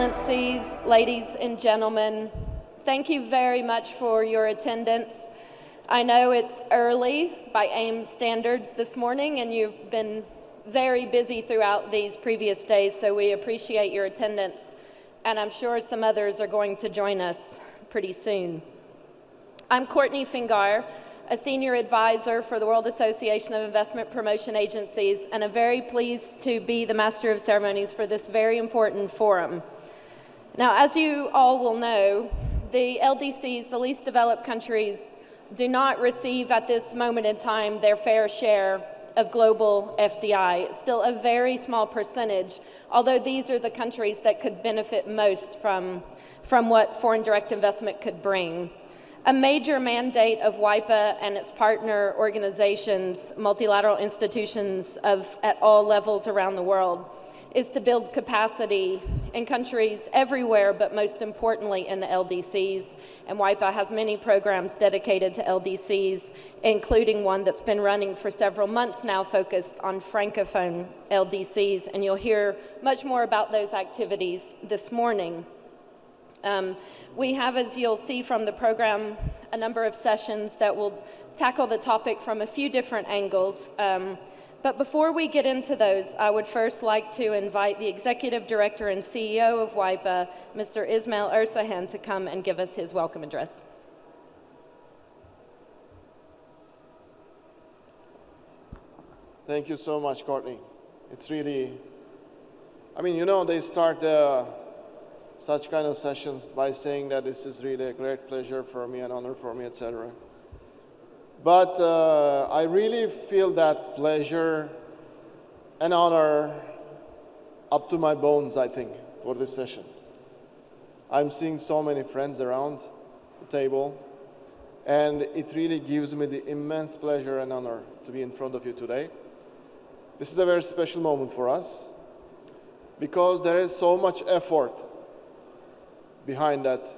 Excellencies, ladies and gentlemen, thank you very much for your attendance. I know it's early by AIM standards this morning, and you've been very busy throughout these previous days, so we appreciate your attendance, and I'm sure some others are going to join us pretty soon. I'm Courtney Fingar, a senior advisor for the World Association of Investment Promotion Agencies, and I'm very pleased to be the Master of Ceremonies for this very important forum. Now, as you all will know, the LDCs, the least developed countries, do not receive at this moment in time their fair share of global FDI. It's still a very small percentage, although these are the countries that could benefit most from what foreign direct investment could bring. A major mandate of WIPA and its partner organizations, multilateral institutions at all levels around the world, is to build capacity in countries everywhere, but most importantly in the LDCs. And WIPA has many programs dedicated to LDCs, including one that's been running for several months now focused on Francophone LDCs, and you'll hear much more about those activities this morning. We have, as you'll see from the program, a number of sessions that will tackle the topic from a few different angles. But before we get into those, I would first like to invite the Executive Director and CEO of WIPA, Mr. Ismail Ersahan, to come and give us his welcome address. Thank you so much, Courtney. It's really, they start such kind of sessions by saying that this is really a great pleasure for me, an honor for me, etc. But I really feel that pleasure and honor up to my bones, I think, for this session. I'm seeing so many friends around the table, and it really gives me the immense pleasure and honor to be in front of you today. This is a very special moment for us because there is so much effort behind that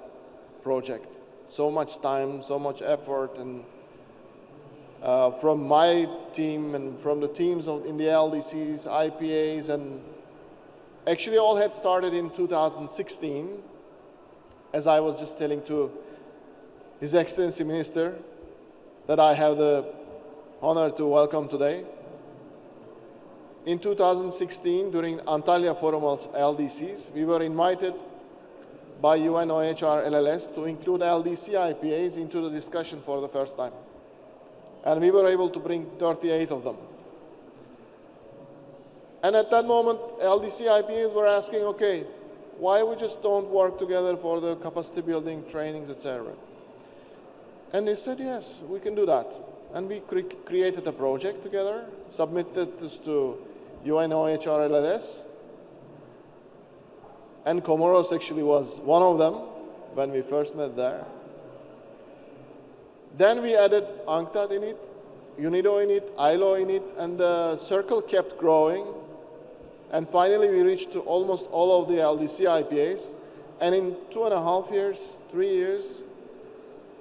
project, so much time, so much effort, and from my team and from the teams in the LDCs, IPAs, and actually all had started in 2016, as I was just telling to His Excellency Minister that I have the honor to welcome today. In 2016, during Antalya Forum of LDCs, we were invited by UNOHR LLS to include LDC IPAs into the discussion for the first time. And we were able to bring 38 of them. And at that moment, LDC IPAs were asking, okay, why we just don't work together for the capacity building, trainings, etc. And they said, yes, we can do that. And we created a project together, submitted this to UNOHR LLS. And Comoros actually was one of them when we first met there. Then we added UNCTAD in it, UNIDO in it, ILO in it, and the circle kept growing. And finally, we reached to almost all of the LDC IPAs. And in 2.5 years, 3 years,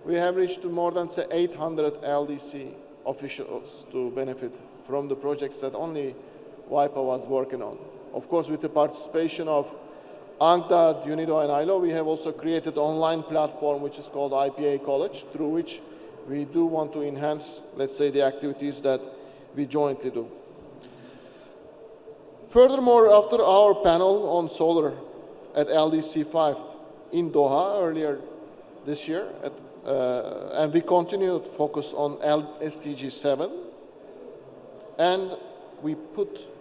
we have reached to more than, say, 800 LDC officials to benefit from the projects that only WIPA was working on. Of course, with the participation of UNCTAD, UNIDO, and ILO, we have also created an online platform which is called IPA College, through which we do want to enhance, let's say, the activities that we jointly do. Furthermore, after our panel on solar at LDC 5 in Doha earlier this year, and we continued to focus on SDG 7, and we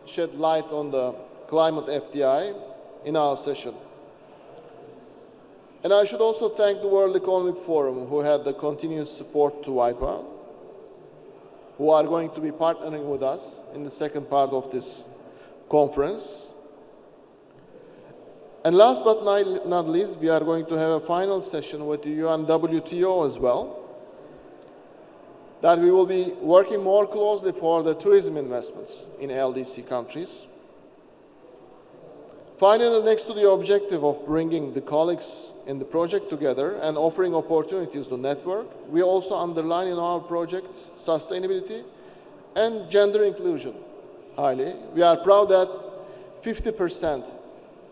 shed light on the climate FDI in our session. And I should also thank the World Economic Forum, who had the continuous support to WIPA, who are going to be partnering with us in the second part of this conference. And last but not least, we are going to have a final session with the UNWTO as well, that we will be working more closely for the tourism investments in LDC countries. Finally, next to the objective of bringing the colleagues in the project together and offering opportunities to network, we also underline in our projects sustainability and gender inclusion highly. We are proud that 50%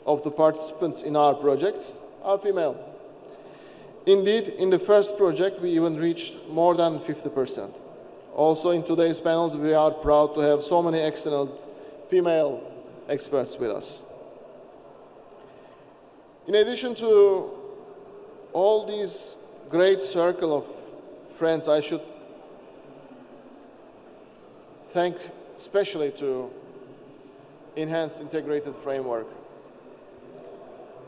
of the participants in our projects are female. Indeed, in the first project, we even reached more than 50%. Also, in today's panels, we are proud to have so many excellent female experts with us. In addition to all these great circle of friends, I should thank especially to Enhanced Integrated Framework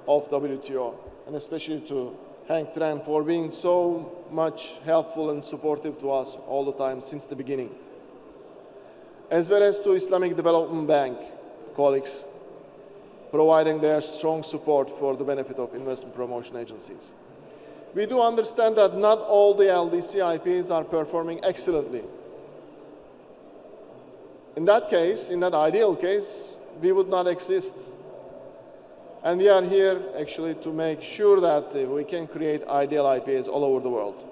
of WTO, and especially to Hank Tran for being so much helpful and supportive to us all the time since the beginning, as well as to Islamic Development Bank colleagues providing their strong support for the benefit of investment promotion agencies. We do understand that not all the LDC IPAs are performing excellently. In that case, in that ideal case, we would not exist. And we are here actually to make sure that we can create ideal IPAs all over the world.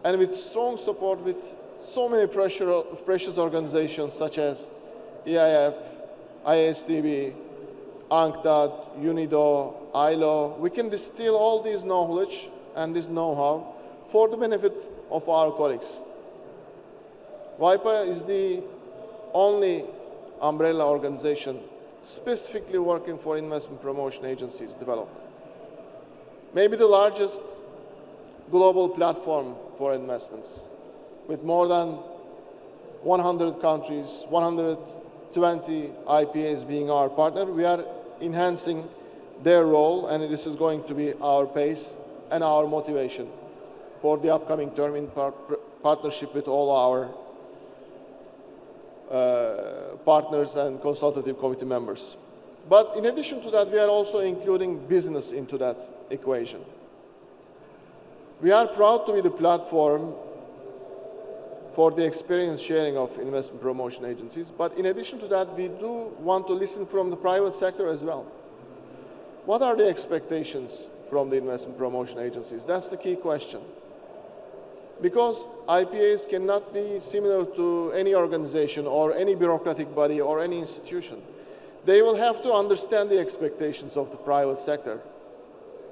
And with strong support with so many precious organizations such as EIF, ISTB, UNCTAD, UNIDO, ILO, we can distill all this knowledge and this know-how for the benefit of our colleagues. WIPA is the only umbrella organization specifically working for investment promotion agencies development. Maybe the largest global platform for investments with more than 100 countries, 120 IPAs being our partner. We are enhancing their role, and this is going to be our pace and our motivation for the upcoming term in partnership with all our partners and consultative committee members. But in addition to that, we are also including business into that equation. We are proud to be the platform for the experience sharing of investment promotion agencies, but in addition to that, we do want to listen from the private sector as well. What are the expectations from the investment promotion agencies? That's the key question. Because IPAs cannot be similar to any organization or any bureaucratic body or any institution. They will have to understand the expectations of the private sector.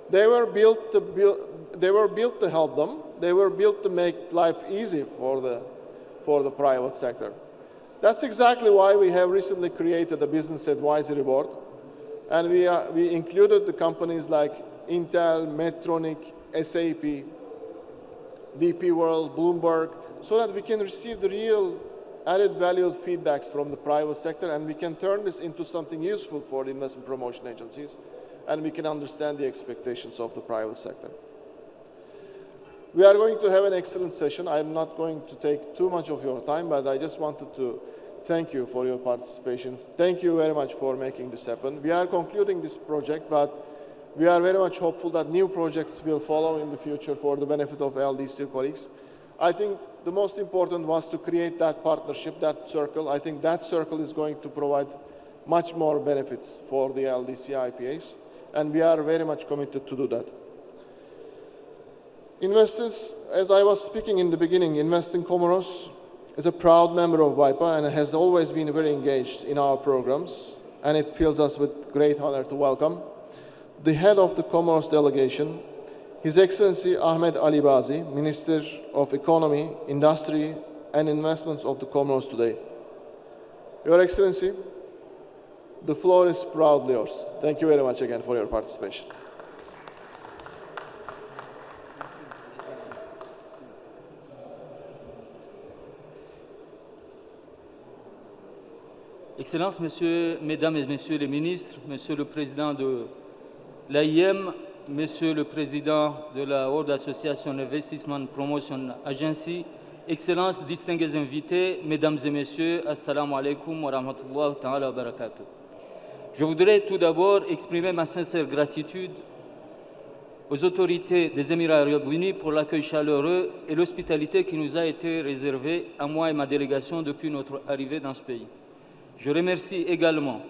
They were built to help them. They were built to make life easy for the private sector. That's exactly why we have recently created a business advisory board, and we included the companies like Intel, Medtronic, SAP, DP World, Bloomberg, so that we can receive the real added valued feedbacks from the private sector, and we can turn this into something useful for the investment promotion agencies, and we can understand the expectations of the private sector. We are going to have an excellent session. I'm not going to take too much of your time, but I just wanted to thank you for your participation. Thank you very much for making this happen. We are concluding this project, but we are very much hopeful that new projects will follow in the future for the benefit of LDC colleagues. I think the most important was to create that partnership, that circle. I think that circle is going to provide much more benefits for the LDC IPAs, and we are very much committed to do that. Investors, as I was speaking in the beginning, Investing Comoros is a proud member of WIPA and has always been very engaged in our programs, and it fills us with great honor to welcome the head of the Comoros delegation, His Excellency Ahmed Ali Bazi, Minister of Economy, Industry and Investments of the Comoros today. Your Excellency, the floor is proudly yours. Thank you very much again for your participation. Excellences, Mesdames et Messieurs les ministres, Monsieur le Président de l'AIM, Monsieur le Président de la World Association Investment Promotion Agency, Excellences, distingués invités, Mesdames et Messieurs, Assalamu alaikum wa rahmatullahi ta'ala wa barakatuh. Je voudrais tout d'abord exprimer ma sincère gratitude aux autorités des Émirats arabes unis pour l'accueil chaleureux et l'hospitalité qui nous a été réservée à moi et ma délégation depuis notre arrivée dans ce pays. Je remercie également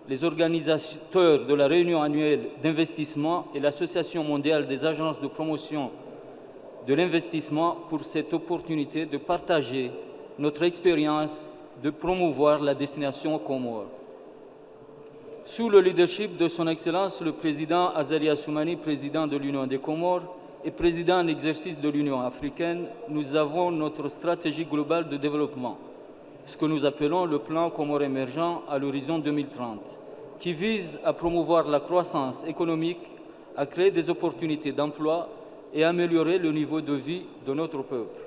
les organisateurs de la réunion annuelle d'investissement et l'Association mondiale des agences de promotion de l'investissement pour cette opportunité de partager notre expérience de promouvoir la destination aux Comores. Sous le leadership de son Excellence le Président Azali Assoumani, président de l'Union des Comores et président en exercice de l'Union africaine, nous avons notre stratégie globale de développement, ce que nous appelons le plan Comores émergent à l'horizon 2030, qui vise à promouvoir la croissance économique, à créer des opportunités d'emploi et à améliorer le niveau de vie de notre peuple.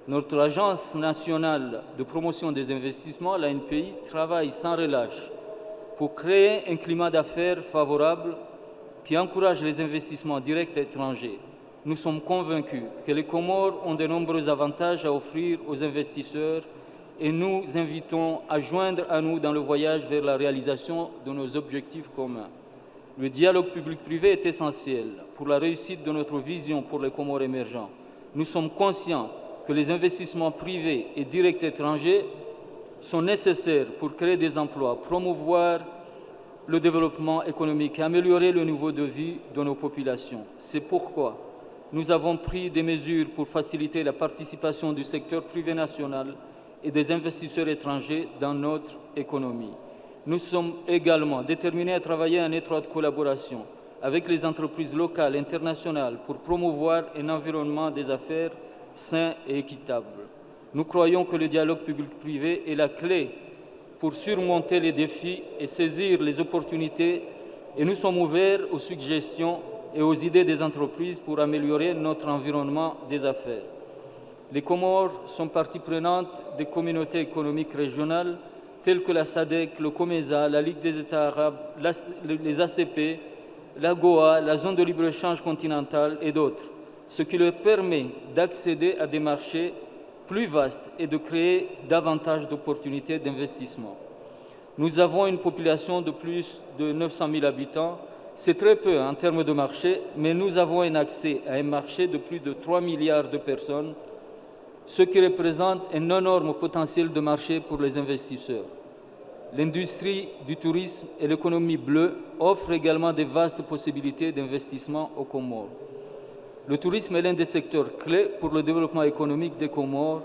Notre Agence nationale de promotion des investissements, l'ANPI, travaille sans relâche pour créer un climat d'affaires favorable qui encourage les investissements directs étrangers. Nous sommes convaincus que les Comores ont de nombreux avantages à offrir aux investisseurs et nous invitons à joindre à nous dans le voyage vers la réalisation de nos objectifs communs. Le dialogue public-privé est essentiel pour la réussite de notre vision pour les Comores émergents. Nous sommes conscients que les investissements privés et directs étrangers sont nécessaires pour créer des emplois, promouvoir le développement économique et améliorer le niveau de vie de nos populations. C'est pourquoi nous avons pris des mesures pour faciliter la participation du secteur privé national et des investisseurs étrangers dans notre économie. Nous sommes également déterminés à travailler en étroite collaboration avec les entreprises locales et internationales pour promouvoir un environnement des affaires sain et équitable. Nous croyons que le dialogue public-privé est la clé pour surmonter les défis et saisir les opportunités et nous sommes ouverts aux suggestions et aux idées des entreprises pour améliorer notre environnement des affaires. Les Comores sont partie prenante des communautés économiques régionales telles que la SADC, le COMESA, la Ligue des États arabes, les ACP, la GOA, la zone de libre-échange continentale et d'autres, ce qui leur permet d'accéder à des marchés plus vastes et de créer davantage d'opportunités d'investissement. Nous avons une population de plus de 900 000 habitants. C'est très peu en termes de marché, mais nous avons un accès à un marché de plus de 3 milliards de personnes, ce qui représente un énorme potentiel de marché pour les investisseurs. L'industrie du tourisme et l'économie bleue offrent également de vastes possibilités d'investissement aux Comores. Le tourisme est l'un des secteurs clés pour le développement économique des Comores.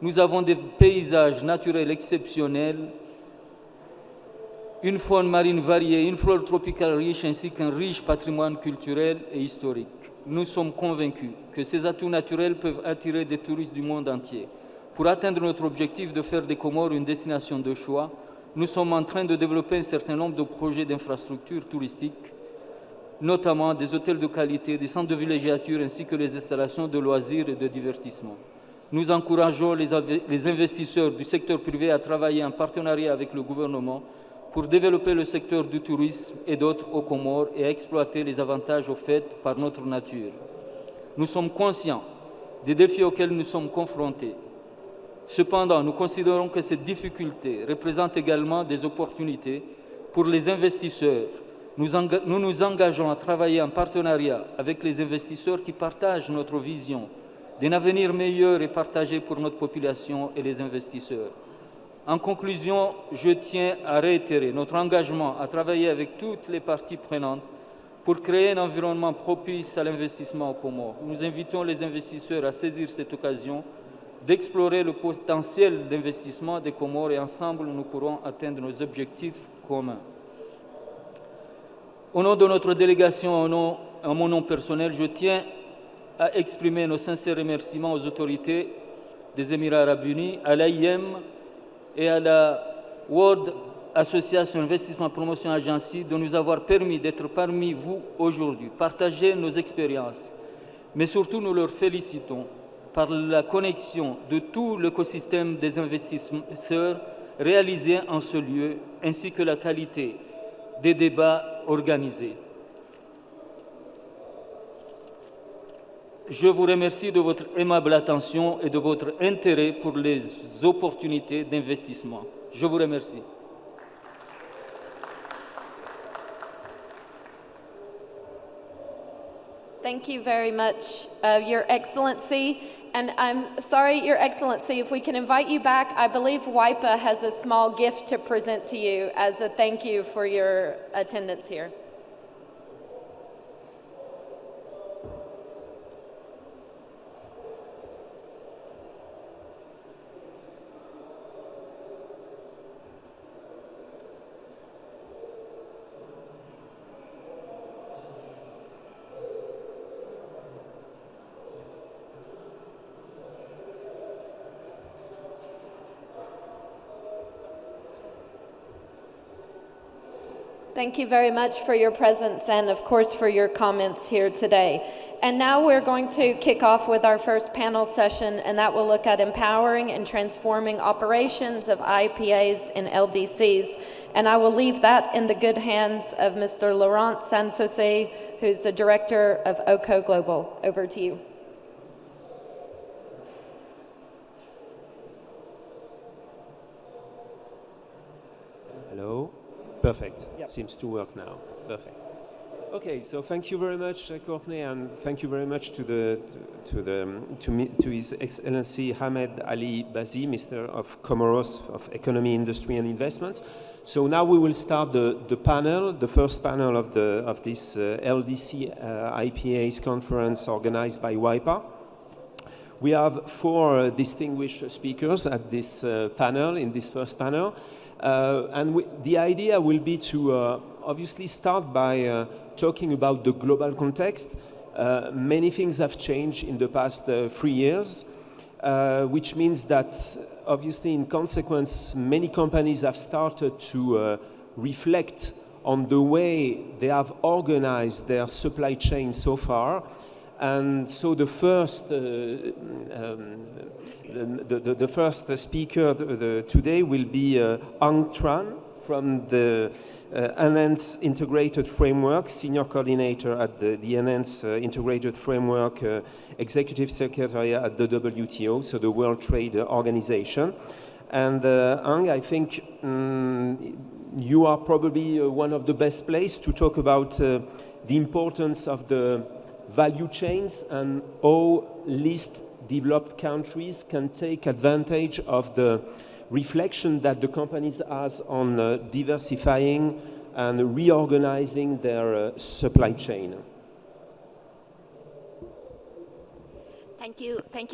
Nous avons des paysages naturels exceptionnels, une faune marine variée, une flore tropicale riche ainsi qu'un riche patrimoine culturel et historique. Nous sommes convaincus que ces atouts naturels peuvent attirer des touristes du monde entier. Pour atteindre notre objectif de faire des Comores une destination de choix, nous sommes en train de développer un certain nombre de projets d'infrastructures touristiques, notamment des hôtels de qualité, des centres de villégiature ainsi que les installations de loisirs et de divertissement. Nous encourageons les investisseurs du secteur privé à travailler en partenariat avec le gouvernement pour développer le secteur du tourisme et d'autres aux Comores et à exploiter les avantages offerts par notre nature. Nous sommes conscients des défis auxquels nous sommes confrontés. Cependant, nous considérons que ces difficultés représentent également des opportunités pour les investisseurs. Nous nous engageons à travailler en partenariat avec les investisseurs qui partagent notre vision d'un avenir meilleur et partagé pour notre population et les investisseurs. En conclusion, je tiens à réitérer notre engagement à travailler avec toutes les parties prenantes pour créer un environnement propice à l'investissement aux Comores. Nous invitons les investisseurs à saisir cette occasion d'explorer le potentiel d'investissement des Comores et ensemble nous pourrons atteindre nos objectifs communs. Au nom de notre délégation, en mon nom personnel, je tiens à exprimer nos sincères remerciements aux autorités des Émirats arabes unis, à l'AIM et à la World Association Investissement Promotion Agency de nous avoir permis d'être parmi vous aujourd'hui, partager nos expériences. Mais surtout, nous leur félicitons par la connexion de tout l'écosystème des investisseurs réalisés en ce lieu, ainsi que la qualité des débats organisés. Je vous remercie de votre aimable attention et de votre intérêt pour les opportunités d'investissement. Je vous remercie. Thank you very much, Your Excellency. And I'm sorry, Your Excellency, if we can invite you back, I believe WIPA has a small gift to present to you as a thank you for your attendance here. Thank you very much for your presence and, of course, for your comments here today. And now we're going to kick off with our first panel session, and that will look at empowering and transforming operations of IPAs and LDCs. And I will leave that in the good hands of Mr. Laurent Sansose, who's the director of OCO Global. Over to you. Hello. Perfect. Yep. Seems to work now. Perfect. Okay, so thank you very much, Courtney, and thank you very much to His Excellency Hamed Ali Bazi, Minister of Comoros of Economy, Industry and Investments. So now we will start the panel, the first panel of this LDC IPAs conference organized by WIPA. We have 4 distinguished speakers at this panel, in this first panel. The idea will be to obviously start by talking about the global context. Many things have changed in the past 3 years, which means that obviously in consequence many companies have started to reflect on the way they have organized their supply chain so far. And so the first speaker today will be Ang Tran from the Enhance Integrated Framework, Senior Coordinator at the Enhance Integrated Framework Executive Secretary at the WTO, so the World Trade Organization. And Ang, I think you are probably one of the best placed to talk about the importance of the value chains and how least developed countries can take advantage of the reflection that the companies has on diversifying and reorganizing their supply chain. Thank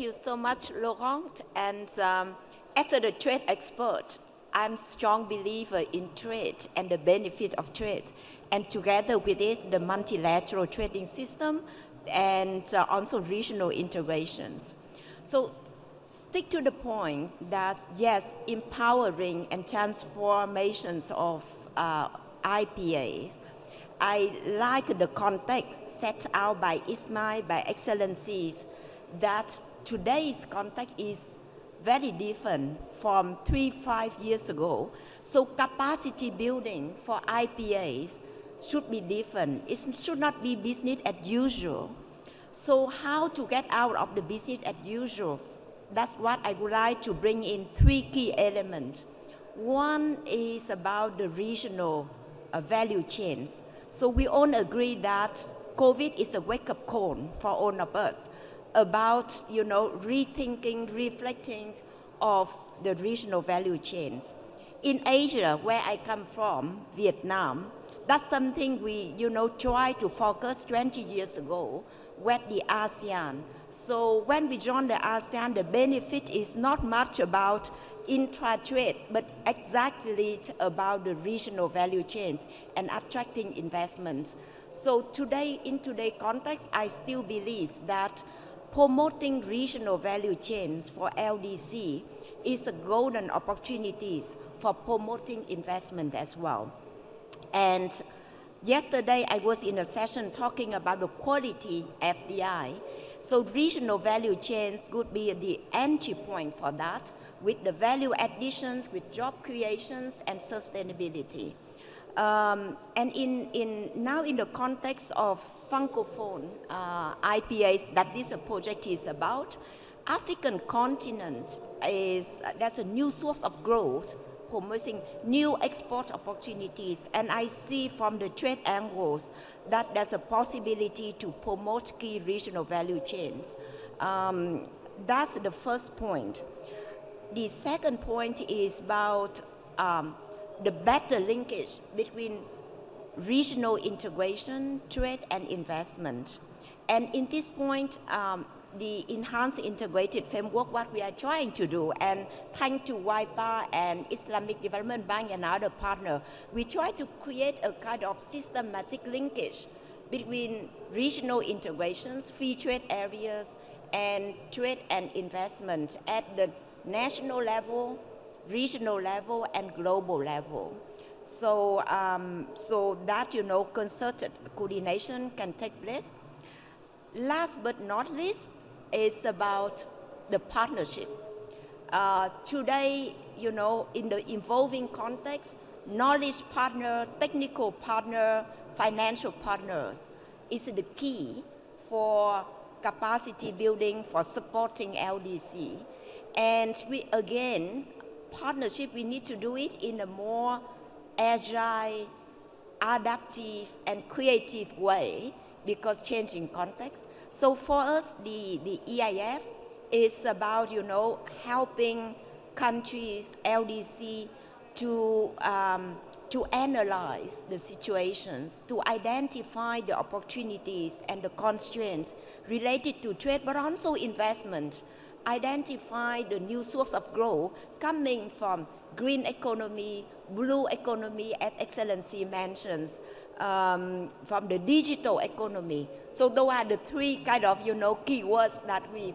you so much, Laurent. And as a trade expert, I'm a strong believer in trade and the benefit of trade. And together with it, the multilateral trading system and also regional integrations. So stick to the point that, yes, empowering and transformations of IPAs. I like the context set out by Ismail, by Excellencies, that today's context is very different from 3-5 years ago. So capacity building for IPAs should be different. It should not be business as usual. So how to get out of the business as usual? That's what I would like to bring in 3 key elements. One is about the regional value chains. So we all agree that COVID is a wake-up call for all of us about, rethinking, reflecting of the regional value chains. In Asia, where I come from, Vietnam, that's something we, try to focus 20 years ago with the ASEAN. So when we join the ASEAN, the benefit is not much about intra-trade, but exactly about the regional value chains and attracting investments. So today, in today's context, I still believe that promoting regional value chains for LDC is a golden opportunities for promoting investment as well. And yesterday, I was in a session talking about the quality FDI. So regional value chains would be the entry point for that, with the value additions, with job creations and sustainability. And now in the context of Francophone IPAs that this project is about, African continent that's a new source of growth, promoting new export opportunities. And I see from the trade angles that there's a possibility to promote key regional value chains. That's the first point. The second point is about the better linkage between regional integration, trade, and investment. And in this point, the enhanced integrated framework, what we are trying to do, and thanks to WIPA and Islamic Development Bank and other partners, we try to create a kind of systematic linkage between regional integrations, free trade areas, and trade and investment at the national level, regional level, and global level. so that, concerted coordination can take place. Last but not least is about the partnership. Today, in the evolving context, knowledge partner, technical partner, financial partners is the key for capacity building, for supporting LDC. And partnership, we need to do it in a more agile, adaptive, and creative way because changing context. So for us, the EIF is about, helping countries, LDC, to analyze the situations, to identify the opportunities and the constraints related to trade, but also investment. Identify the new source of growth coming from green economy, blue economy, as Excellency mentions, from the digital economy. So those are the three kind of, keywords that we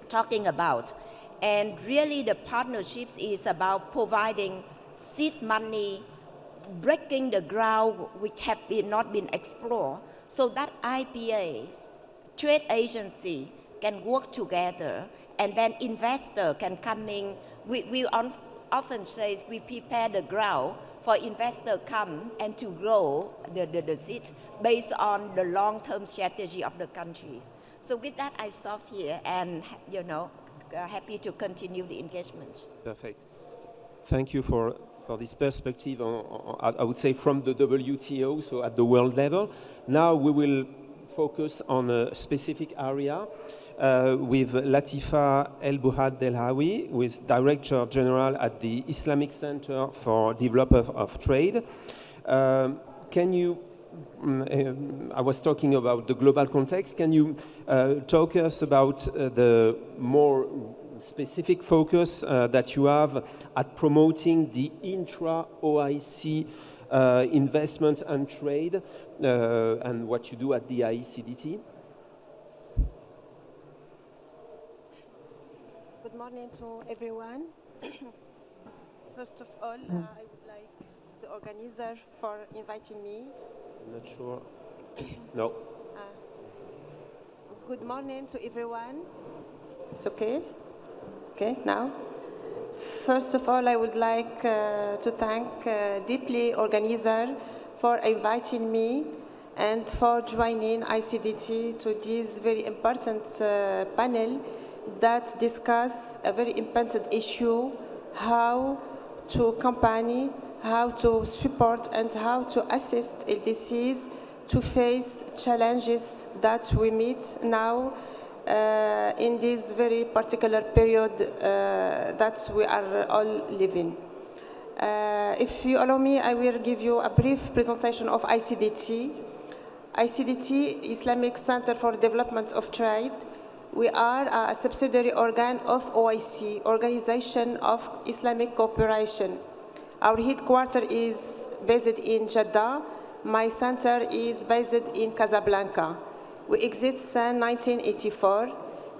talking about. And really the partnerships is about providing seed money, breaking the ground which have not been explored, so that IPAs, trade agency can work together, and then investor can come in. We often say we prepare the ground for investor come and to grow the seed based on the long-term strategy of the countries. So with that, I stop here and, happy to continue the engagement. Perfect. Thank you for this perspective, I would say, from the WTO, so at the world level. Now we will focus on a specific area with Latifa El Bouhad Delhawi, who is Director General at the Islamic Center for Development of Trade. Can you, I was talking about the global context, can you talk us about the more specific focus that you have at promoting the intra-OIC investments and trade and what you do at the ICDT? Good morning to everyone. First of all, I would like the organizer for inviting me. I'm not sure. No. Good morning to everyone. It's okay? Okay, now? First of all, I would like to thank deeply organizer for inviting me and for joining ICDT to this very important panel that discuss a very important issue, how to accompany, how to support, and how to assist LDCs to face challenges that we meet now in this very particular period that we are all living. If you allow me, I will give you a brief presentation of ICDT. ICDT, Islamic Center for Development of Trade. We are a subsidiary organ of OIC, Organization of Islamic Cooperation. Our headquarters is based in Jeddah. My center is based in Casablanca. We exist since 1984,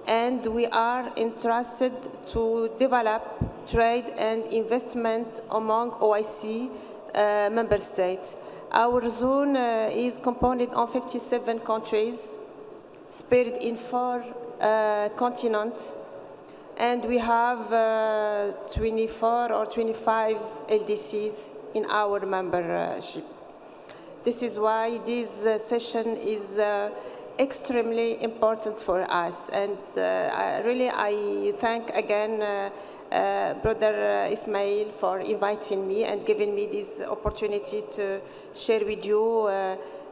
and we are interested to develop trade and investment among OIC member states. Our zone is composed of 57 countries, spread in 4 continents, and we have 24 or 25 LDCs in our membership. This is why this session is extremely important for us, and I thank again Brother Ismail for inviting me and giving me this opportunity to share with you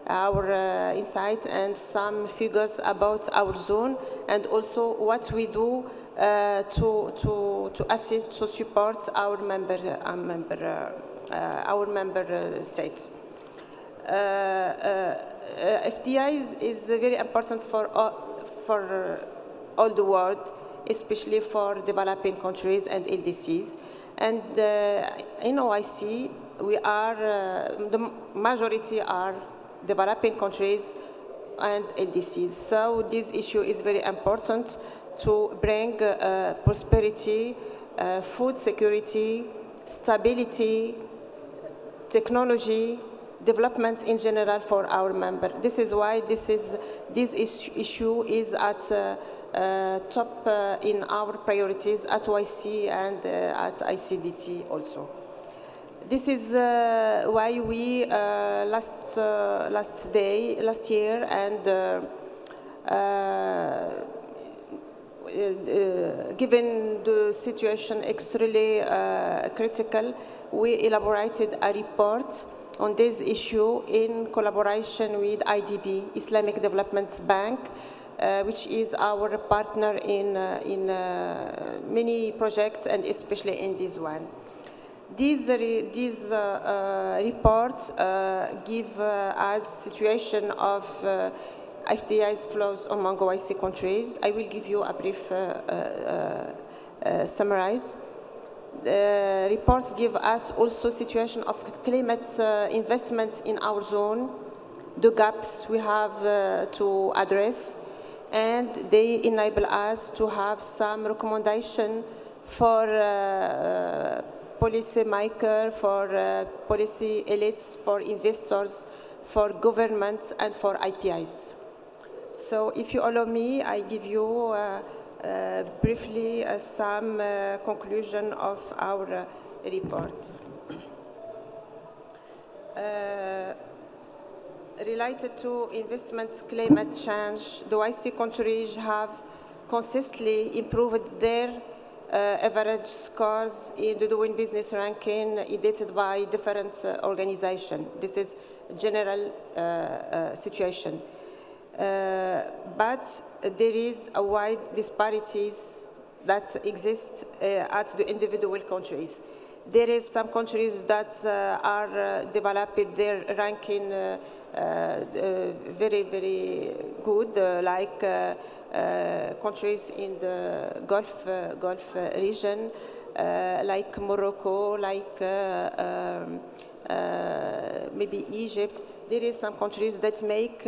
our insights and some figures about our zone, and also what we do to assist, to support our member states. FDI is very important for all the world, especially for developing countries and LDCs. And in OIC, we are, the majority are developing countries and LDCs. So this issue is very important to bring prosperity, food security, stability, technology, development in general for our member. This is why this issue is at top in our priorities at YC and at ICDT also. This is why we last year and given the situation extremely critical, we elaborated a report on this issue in collaboration with IDB, Islamic Development Bank, which is our partner in many projects and especially in this one. These reports give us situation of FDI's flows among OIC countries. I will give you a brief summarize. The reports give us also situation of climate investments in our zone, the gaps we have to address, and they enable us to have some recommendation for policy maker, for policy elites, for investors, for governments, and for IPIs. So if you allow me, I give you briefly some conclusion of our report. Related to investment climate change, the YC countries have consistently improved their average scores in the doing business ranking edited by different organizations. This is a general situation. But there is a wide disparities that exist at the individual countries. There is some countries that are developing their ranking very, very good, like countries in the Gulf region, like Morocco, like maybe Egypt. There is some countries that make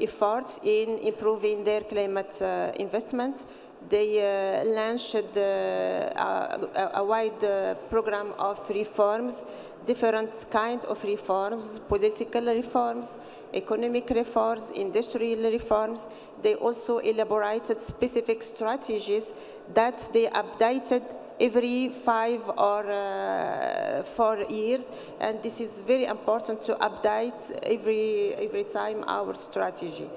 efforts in improving their climate investments. They launched a wide program of reforms, different kind of reforms, political reforms, economic reforms, industrial reforms. They also elaborated specific strategies that they updated every 5 or 4 years, and this is very important to update every time our strategy.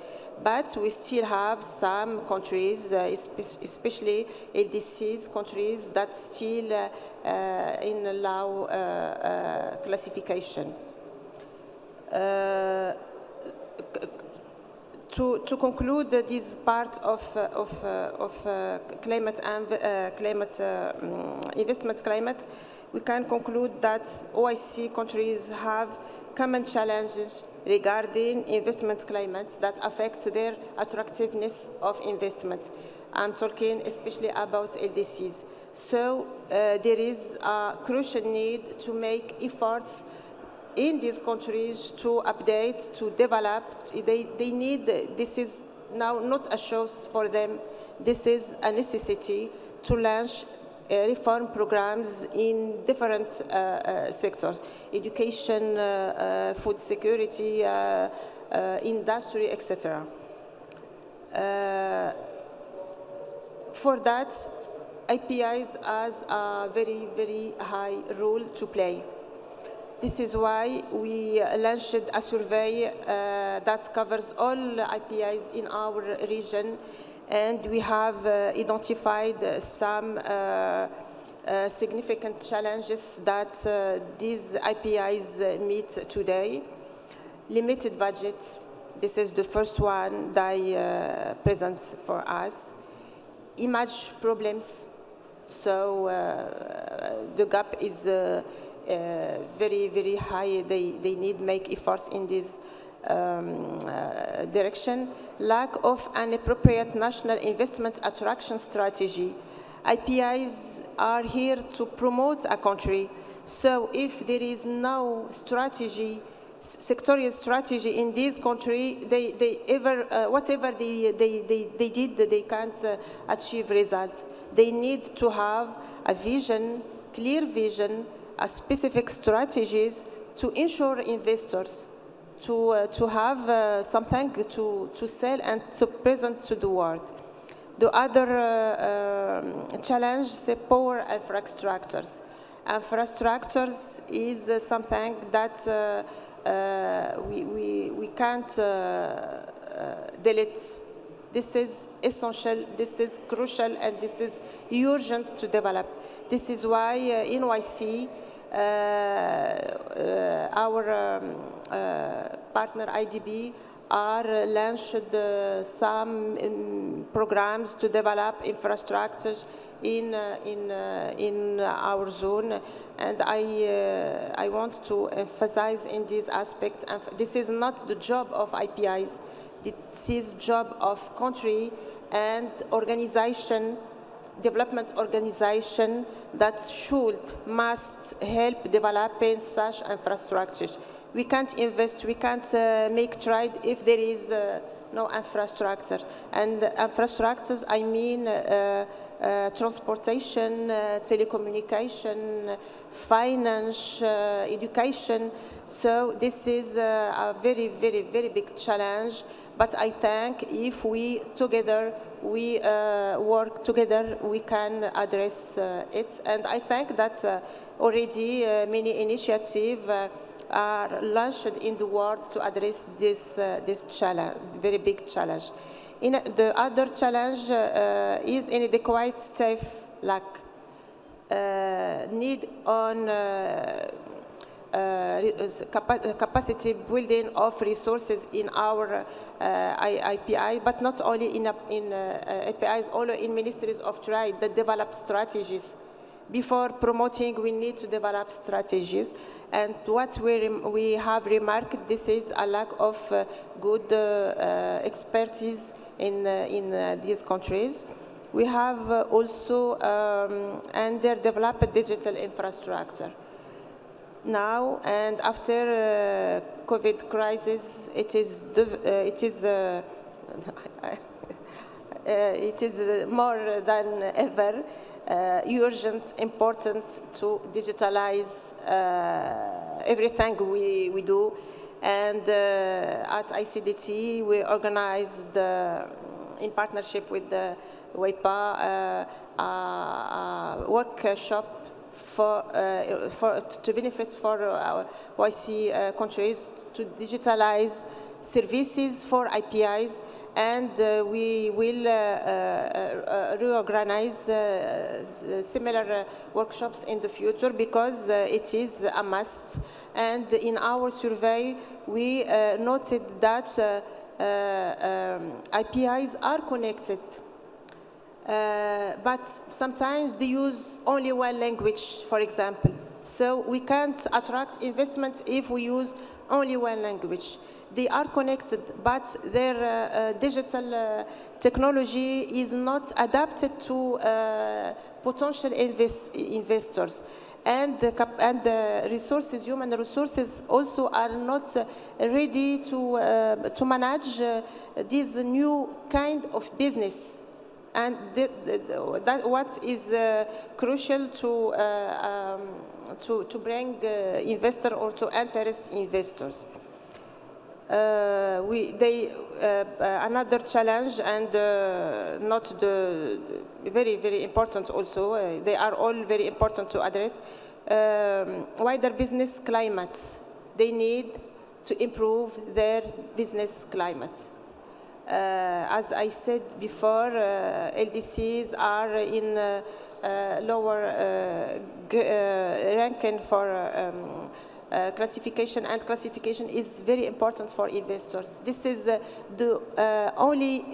But we still have some countries, especially LDCs countries, that still in low classification. To conclude this part of climate and investment climate, we can conclude that OIC countries have common challenges regarding investment climate that affects their attractiveness of investment. I'm talking especially about LDCs. So there is a crucial need to make efforts in these countries to update, to develop. They need, this is now not a choice for them, this is a necessity to launch reform programs in different sectors, education, food security, industry, etc. For that, IPIs has a very, very high role to play. This is why we launched a survey that covers all IPIs in our region, and we have identified some significant challenges that these IPIs meet today. Limited budget, this is the first one that I present for us. Image problems, so the gap is very, very high. They need make efforts in this direction. Lack of an appropriate national investment attraction strategy. IPIs are here to promote a country. So if there is no strategy, sectorial strategy in this country, whatever they did, they can't achieve results. They need to have a vision, clear vision, specific strategies to ensure investors to have something to sell and to present to the world. The other challenge is the poor infrastructures. Infrastructures is something that we can't delete. This is essential, this is crucial, and this is urgent to develop. This is why NYC, our partner IDB, are launched some programs to develop infrastructures in our zone, and I want to emphasize in this aspect. This is not the job of IPIs. This is job of country and organization, development organization that must help developing such infrastructures. We can't invest, we can't make trade if there is no infrastructure. And infrastructures, I mean transportation, telecommunication, finance, education. So this is a very, very, very big challenge. But I think if we together, we work together, we can address it. And I think that already many initiatives are launched in the world to address this challenge, very big challenge. The other challenge is inadequate staff lack. Need on capacity building of resources in our IPI, but not only in IPIs, also in ministries of trade that develop strategies. Before promoting, we need to develop strategies. And what we have remarked, this is a lack of good expertise in these countries. We have also underdeveloped digital infrastructure. Now and after COVID crisis, it is more than ever urgent, important to digitalize everything we do. And at ICDT, we organized, in partnership with the WIPA, a workshop to benefit for YC countries to digitalize services for IPIs, and we will reorganize similar workshops in the future because it is a must. And in our survey, we noted that IPIs are connected. But sometimes they use only one language, for example. So we can't attract investment if we use only one language. They are connected, but their digital technology is not adapted to potential investors. And the resources, human resources, also are not ready to manage this new kind of business. And that what is crucial to bring investor or to interest investors. Another challenge, and not the very, very important also, they are all very important to address, wider business climate. They need to improve their business climate. As I said before, LDCs are in lower ranking for classification, and classification is very important for investors. This is the only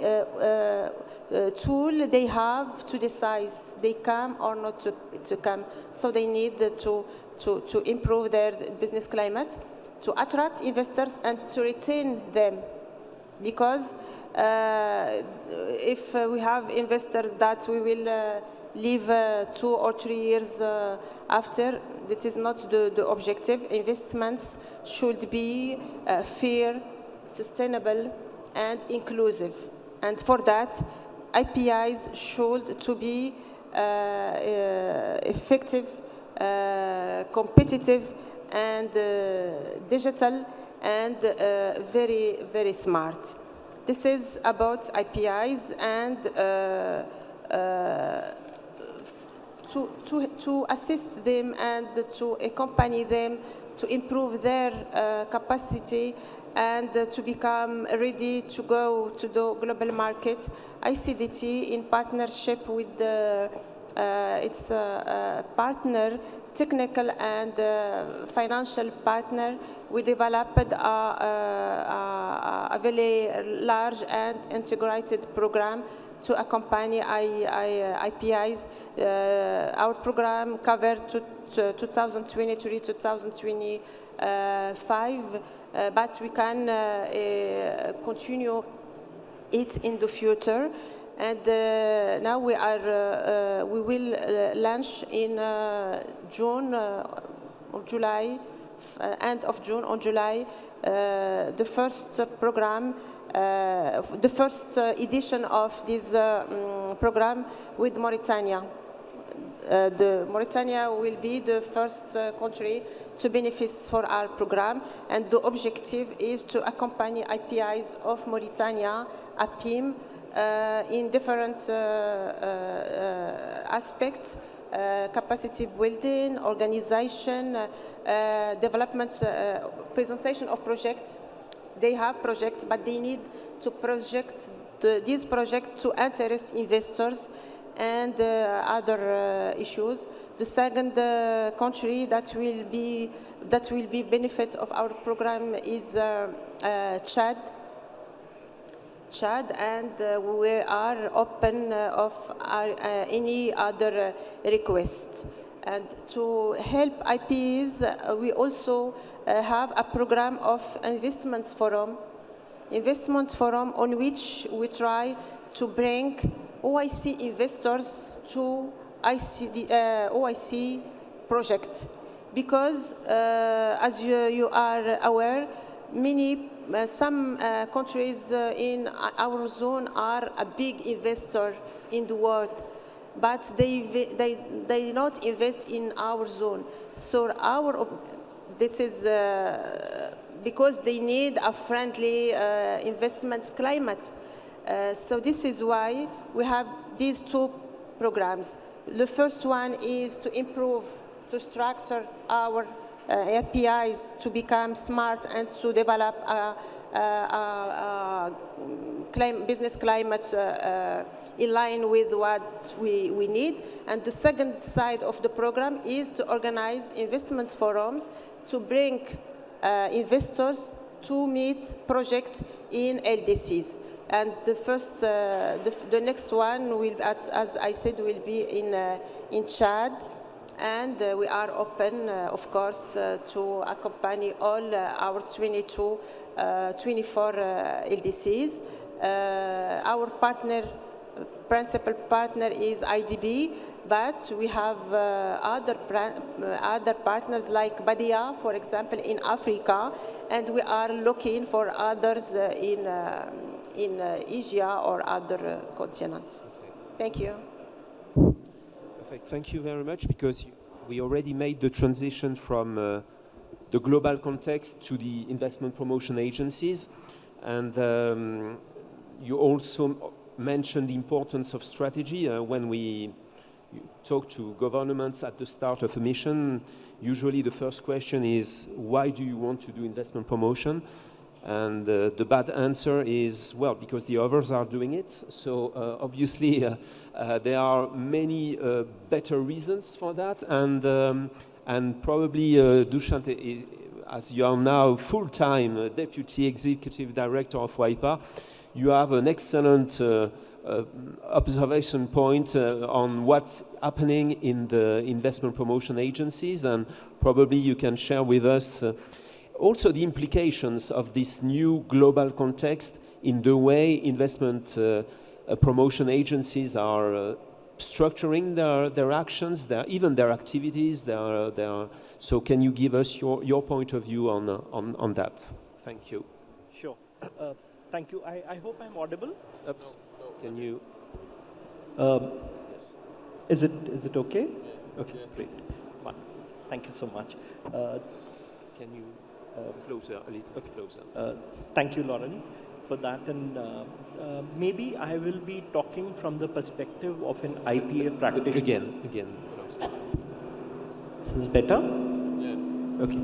tool they have to decide they come or not to come. So they need to improve their business climate, to attract investors and to retain them. Because if we have investors that we will leave 2 or 3 years after, that is not the objective. Investments should be fair, sustainable, and inclusive. And for that, IPIs should to be effective, competitive, and digital and very, very smart. This is about IPIs and to assist them and to accompany them to improve their capacity and to become ready to go to the global market. ICDT, in partnership with its partner, technical and financial partner, we developed a very large and integrated program to accompany IPIs. Our program covered 2023-2025, but we can continue it in the future. And now we will launch in June or July, end of June or July, the first program, the first edition of this program with Mauritania. Mauritania will be the first country to benefit for our program, and the objective is to accompany IPIs of Mauritania, APIM, in different aspects, capacity building, organization, development, presentation of projects. They have projects, but they need to project these projects to interest investors and other issues. The second country that will be benefit of our program is Chad. And we are open of any other request. And to help IPs, we also have a program of investments forum on which we try to bring OIC investors to OIC projects. Because as you are aware, some countries in our zone are a big investor in the world, but they not invest in our zone. So this is because they need a friendly investment climate. So this is why we have these two programs. The first one is to improve, to structure our APIs to become smart and to develop a business climate in line with what we need. And the second side of the program is to organize investment forums to bring investors to meet projects in LDCs. And the first, the next one will, as I said, will be in Chad. And we are open, of course, to accompany all our 24 LDCs. Our principal partner is IDB, but we have other partners like Badia, for example, in Africa, and we are looking for others in Asia or other continents. Thank you. Perfect. Thank you very much, because we already made the transition from the global context to the investment promotion agencies. And you also mentioned the importance of strategy. When we talk to governments at the start of a mission, usually the first question is, why do you want to do investment promotion? And the bad answer is, well, because the others are doing it. So obviously there are many better reasons for that. And probably Dushyant, as you are now full-time Deputy Executive Director of WIPA, you have an excellent observation point on what's happening in the investment promotion agencies. And probably you can share with us also the implications of this new global context in the way investment promotion agencies are structuring their actions, even their activities. So can you give us your point of view on that? Thank you. Sure. Thank you. I hope I'm audible. Oops. Can you? Yes. Is it okay? Okay, great. Thank you so much. can you closer, a little bit closer? Thank you, Lauren, for that. And maybe I will be talking from the perspective of an IPA practitioner. Again, closer. This is better? Yeah. Okay.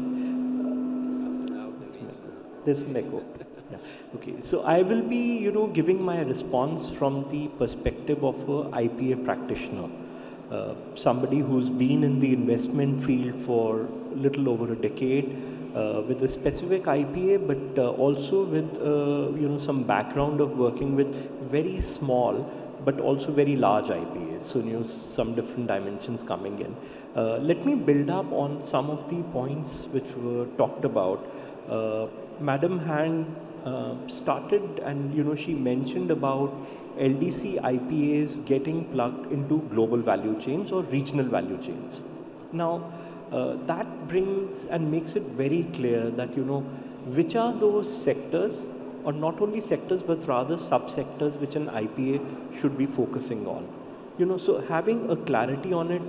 Now there is. There's an echo. Yeah. Okay. So I will be, giving my response from the perspective of a IPA practitioner, somebody who's been in the investment field for a little over a decade, with a specific IPA, but also with some background of working with very small but also very large IPAs. So some different dimensions coming in. Let me build up on some of the points which were talked about. Madam Han started, and she mentioned about LDC IPAs getting plugged into global value chains or regional value chains. Now, that brings and makes it very clear that which are those sectors, or not only sectors but rather subsectors, which an IPA should be focusing on. So having a clarity on it,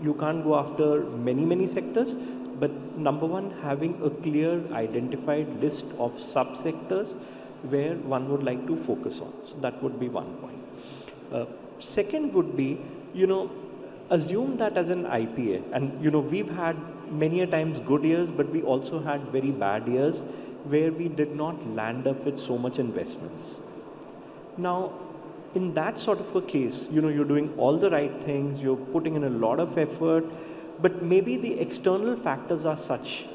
you can't go after many sectors, but number one, having a clear identified list of subsectors where one would like to focus on. So that would be one point. Second would be, assume that as an IPA, and we've had many a times good years, but we also had very bad years where we did not land up with so much investments. Now, in that sort of a case, you're doing all the right things, you're putting in a lot of effort, but maybe the external factors are such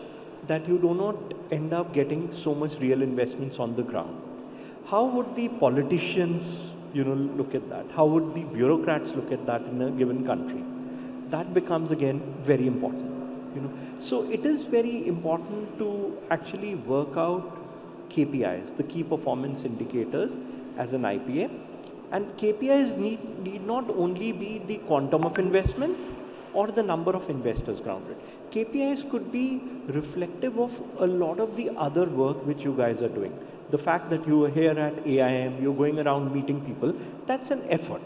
that you do not end up getting so much real investments on the ground. How would the politicians, look at that? How would the bureaucrats look at that in a given country? That becomes again very important. So it is very important to actually work out KPIs, the key performance indicators, as an IPA. And KPIs need not only be the quantum of investments or the number of investors grounded. KPIs could be reflective of a lot of the other work which you guys are doing. The fact that you are here at AIM, you're going around meeting people, that's an effort,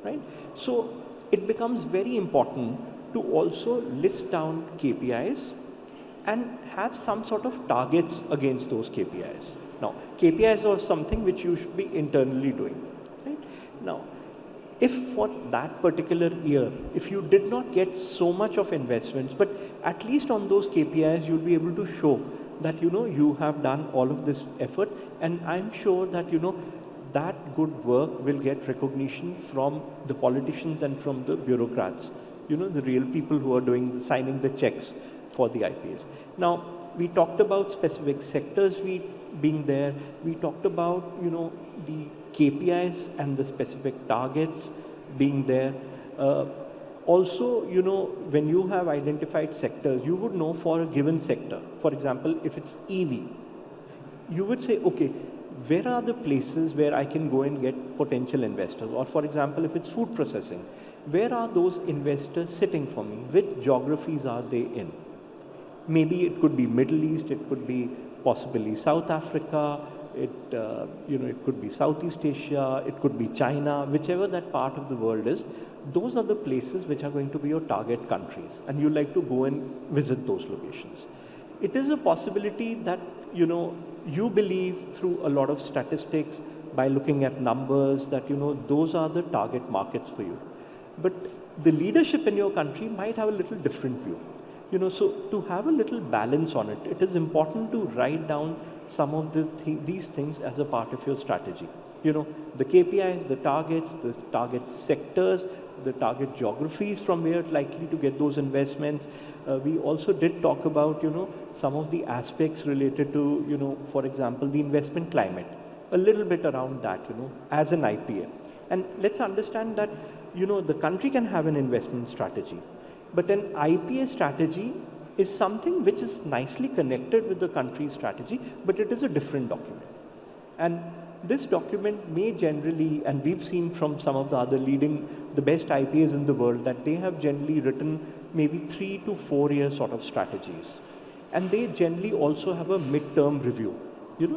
right? So it becomes very important to also list down KPIs and have some sort of targets against those KPIs. Now, KPIs are something which you should be internally doing, right? Now, if for that particular year, if you did not get so much of investments, but at least on those KPIs, you'll be able to show that, you have done all of this effort. And I'm sure that, that good work will get recognition from the politicians and from the bureaucrats, the real people who are signing the checks for the IPAs. Now, we talked about specific sectors being there. We talked about, the KPIs and the specific targets being there. Also, when you have identified sectors, you would know for a given sector. For example, if it's EV, you would say, okay, where are the places where I can go and get potential investors? Or for example, if it's food processing, where are those investors sitting for me? Which geographies are they in? Maybe it could be Middle East, it could be possibly South Africa, it could be Southeast Asia, it could be China, whichever that part of the world is. Those are the places which are going to be your target countries, and you like to go and visit those locations. It is a possibility that, you believe through a lot of statistics by looking at numbers that, those are the target markets for you. But the leadership in your country might have a little different view. So to have a little balance on it, it is important to write down some of these things as a part of your strategy. The KPIs, the target sectors, the target geographies from where it's likely to get those investments. We also did talk about, some of the aspects related to, for example, the investment climate, a little bit around that, as an IPA. And let's understand that, the country can have an investment strategy, but an IPA strategy is something which is nicely connected with the country's strategy, but it is a different document. And this document may generally, and we've seen from some of the best IPAs in the world, that they have generally written maybe 3 to 4 year sort of strategies. And they generally also have a midterm review.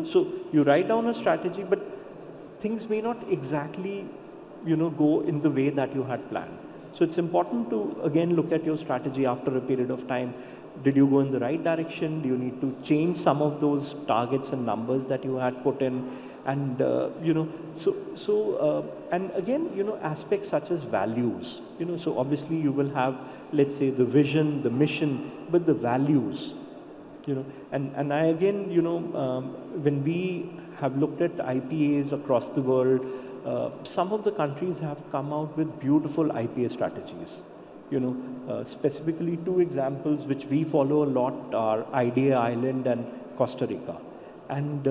So you write down a strategy, but things may not exactly, go in the way that you had planned. So it's important to, again, look at your strategy after a period of time, did you go in the right direction? Do you need to change some of those targets and numbers that you had put in? And, and again, aspects such as values, so obviously you will have, let's say, the vision, the mission, but the values, and I again, when we have looked at IPAs across the world, some of the countries have come out with beautiful IPA strategies. Specifically two examples which we follow a lot are Idea Island and Costa Rica. And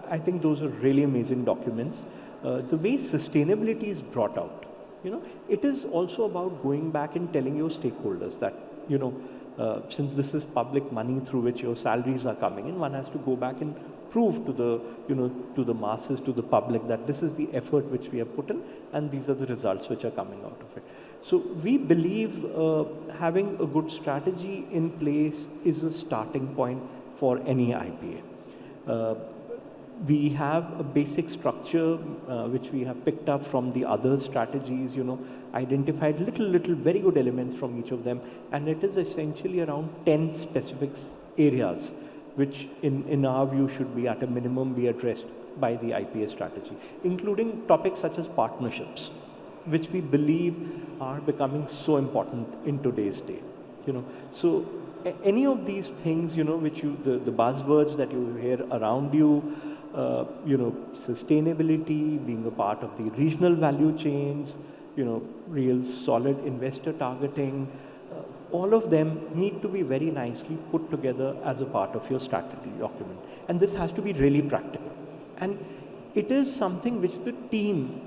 I think those are really amazing documents. The way sustainability is brought out, it is also about going back and telling your stakeholders that, since this is public money through which your salaries are coming in, one has to go back and prove to the, to the masses, to the public, that this is the effort which we have put in and these are the results which are coming out of it. So we believe having a good strategy in place is a starting point for any IPA. We have a basic structure which we have picked up from the other strategies, identified little very good elements from each of them, and it is essentially around 10 specific areas which in our view should be at a minimum be addressed by the IPA strategy, including topics such as partnerships, which we believe are becoming so important in today's day. So any of these things, which the buzzwords that you hear around you, sustainability, being a part of the regional value chains, real solid investor targeting, all of them need to be very nicely put together as a part of your strategy document. And this has to be really practical. And it is something which the team,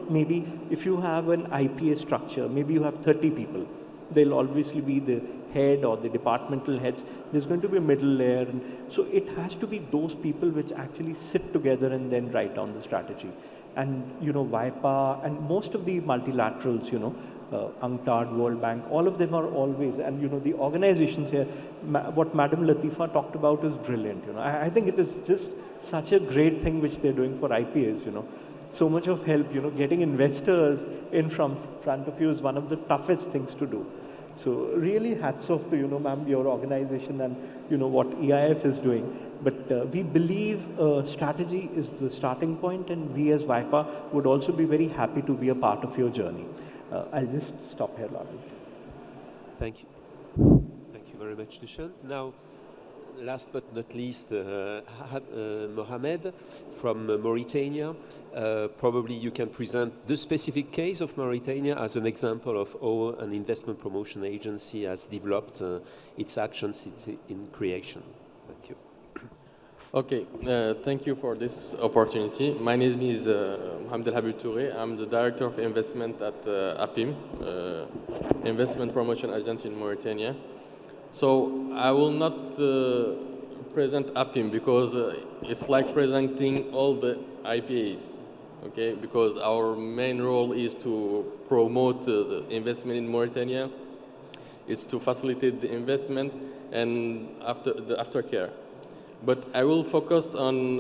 maybe if you have an IPA structure, maybe you have 30 people, they'll obviously be the head or the departmental heads. There's going to be a middle layer. And so it has to be those people which actually sit together and then write down the strategy. And, WIPA and most of the multilaterals, UNCTAD, World Bank, all of them are always, and, the organizations here, what Madam Latifa talked about is brilliant. I think it is just such a great thing which they're doing for IPAs, So much of help, getting investors in front of you is one of the toughest things to do. So really hats off to, ma'am, your organization and, what EIF is doing. But we believe strategy is the starting point, and we as WIPA would also be very happy to be a part of your journey. I'll just stop here, Lalu. Thank you. Thank you very much, Dushan. Now, last but not least, Mohamed from Mauritania. Probably you can present the specific case of Mauritania as an example of how an investment promotion agency has developed its actions in creation. Thank you. Okay, thank you for this opportunity. My name is Mohamed El Habib Touré. I'm the Director of Investment at APIM, Investment Promotion Agency in Mauritania. So I will not present APIM because it's like presenting all the IPAs, okay? Because our main role is to promote the investment in Mauritania. It's to facilitate the investment and the aftercare. But I will focus on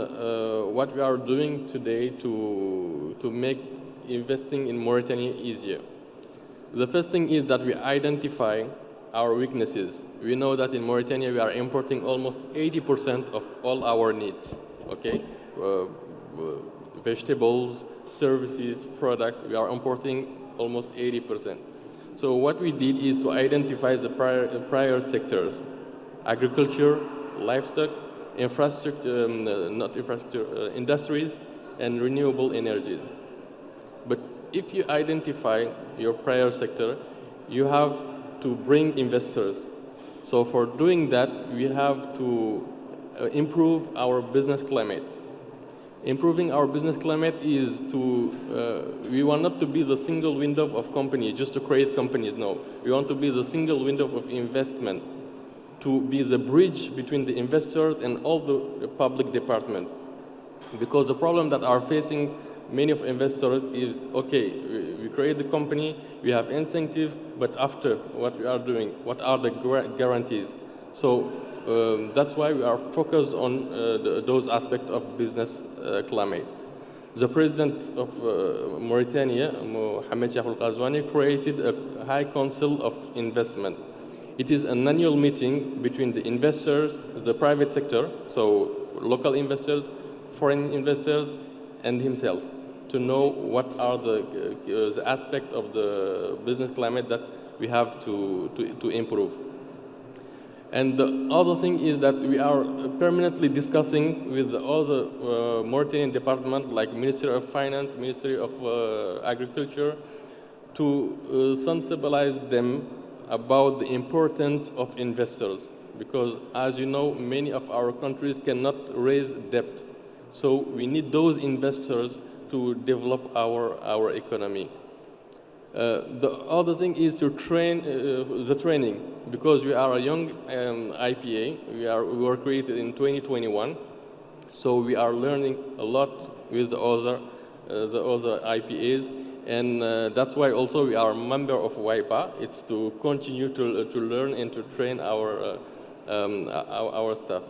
what we are doing today to make investing in Mauritania easier. The first thing is that we identify our weaknesses. We know that in Mauritania we are importing almost 80% of all our needs, okay? Vegetables, services, products, we are importing almost 80%. So what we did is to identify the prior sectors: agriculture, livestock, infrastructure, industries, and renewable energies. But if you identify your prior sector, you have to bring investors. So for doing that, we have to improve our business climate. Improving our business climate is we want not to be the single window of companies, just to create companies, no. We want to be the single window of investment, to be the bridge between the investors and all the public department. Because the problem that are facing many of investors is, okay, we create the company, we have incentive, but after what we are doing, what are the guarantees? So that's why we are focused on those aspects of business climate. The president of Mauritania, Mohamed Al Ghazouani, created a High Council of Investment. It is an annual meeting between the investors, the private sector, so local investors, foreign investors, and himself, to know what are the aspects of the business climate that we have to improve. And the other thing is that we are permanently discussing with the other Mauritanian departments like Ministry of Finance, Ministry of Agriculture, to sensibilize them about the importance of investors. Because as you know, many of our countries cannot raise debt. So we need those investors to develop our economy. The other thing is to train the training, because we are a young IPA. We were created in 2021, so we are learning a lot with the other IPAs, and that's why also we are a member of WIPA. It's to continue to learn and to train our staff.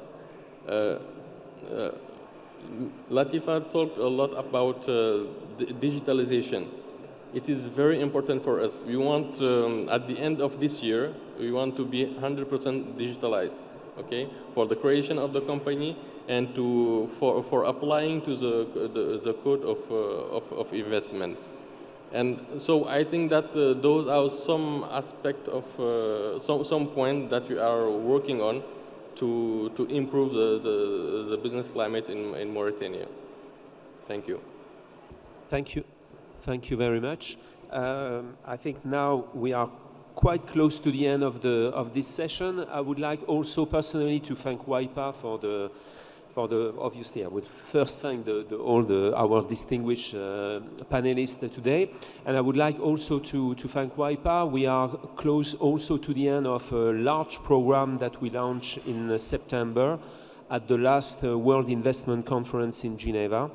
Latifa talked a lot about digitalization. It is very important for us. We want, at the end of this year, we want to be 100% digitalized, okay, for the creation of the company and for applying to the code of investment. And so I think that those are some aspect of some point that we are working on to improve the business climate in Mauritania. Thank you. Thank you. Thank you very much. I think now we are quite close to the end of this session. I would like also personally to thank WIPA for the obviously I would first thank our distinguished panelists today, and I would like also to thank WIPA. We are close also to the end of a large program that we launched in September at the last World Investment Conference in Geneva.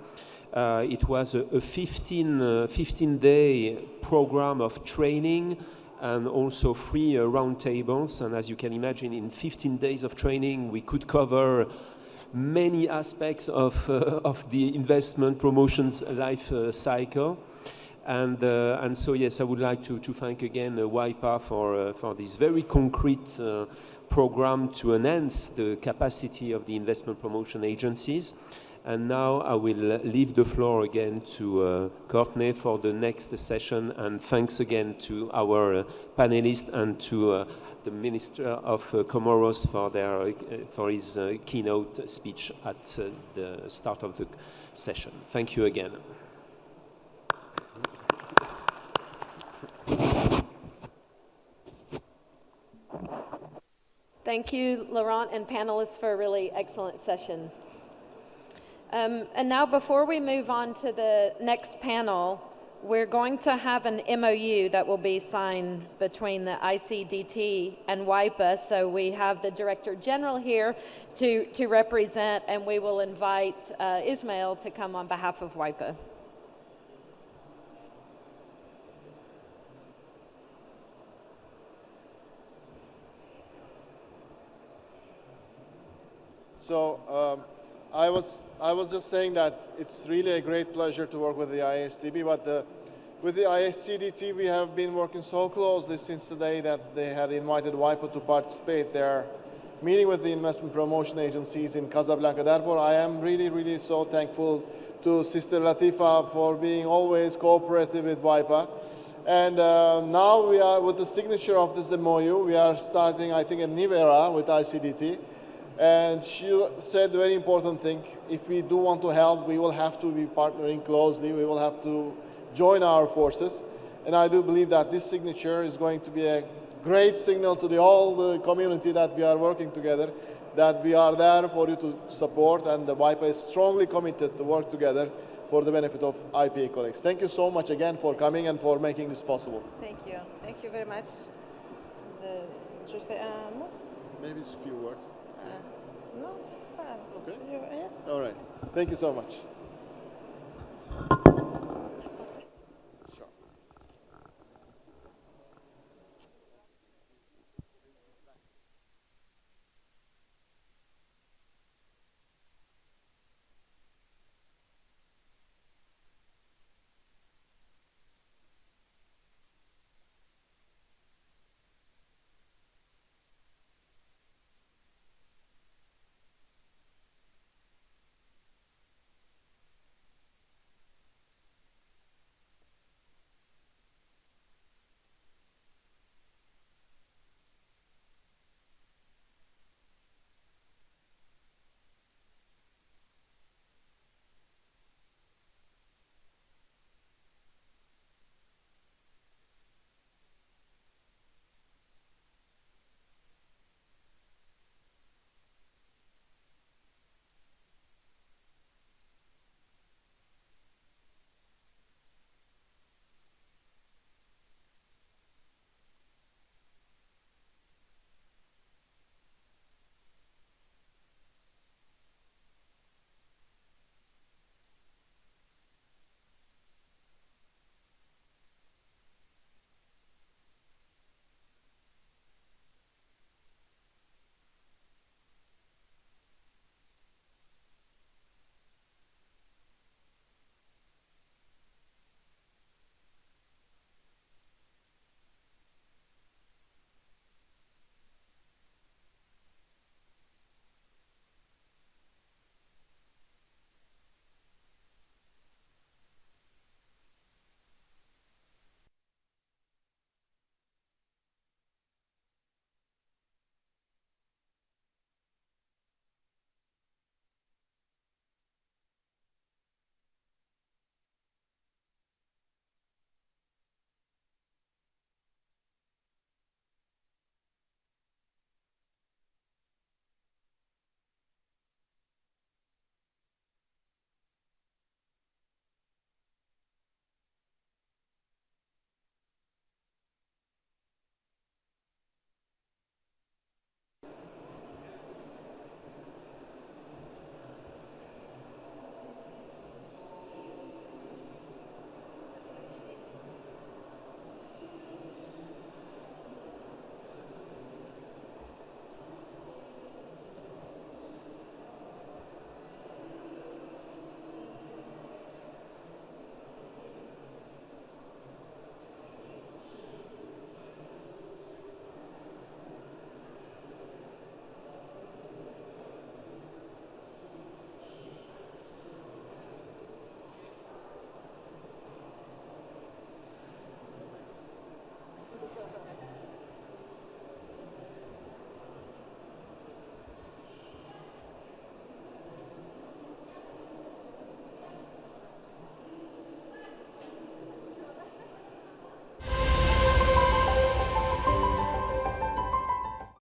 It was a 15-day program of training and also 3 roundtables. And as you can imagine, in 15 days of training, we could cover many aspects of the investment promotions life cycle. And so, yes, I would like to thank again WIPA for this very concrete program to enhance the capacity of the investment promotion agencies. And now I will leave the floor again to Courtney for the next session. And thanks again to our panelists and to the Minister of Comoros for his keynote speech at the start of the session. Thank you again. Thank you, Laurent and panelists, for a really excellent session. And now, before we move on to the next panel, we're going to have an MOU that will be signed between the ICDT and WIPA. So we have the Director General here to represent, and we will invite Ismail to come on behalf of WIPA. So I was just saying that it's really a great pleasure to work with the ISDB, but with the ICDT we have been working so closely since the day that they had invited WIPA to participate. They're meeting with the investment promotion agencies in Casablanca. Therefore, I am really so thankful to Sister Latifa for being always cooperative with WIPA. And now we are, with the signature of this MOU, we are starting, I think, a new era with ICDT. And she said a very important thing: if we do want to help, we will have to be partnering closely. We will have to join our forces. And I do believe that this signature is going to be a great signal to the whole community that we are working together, that we are there for you to support, and the WIPA is strongly committed to work together for the benefit of IPA colleagues. Thank you so much again for coming and for making this possible. Thank you. Thank you very much. Maybe just a few words. No? Okay. Yes? All right. Thank you so much.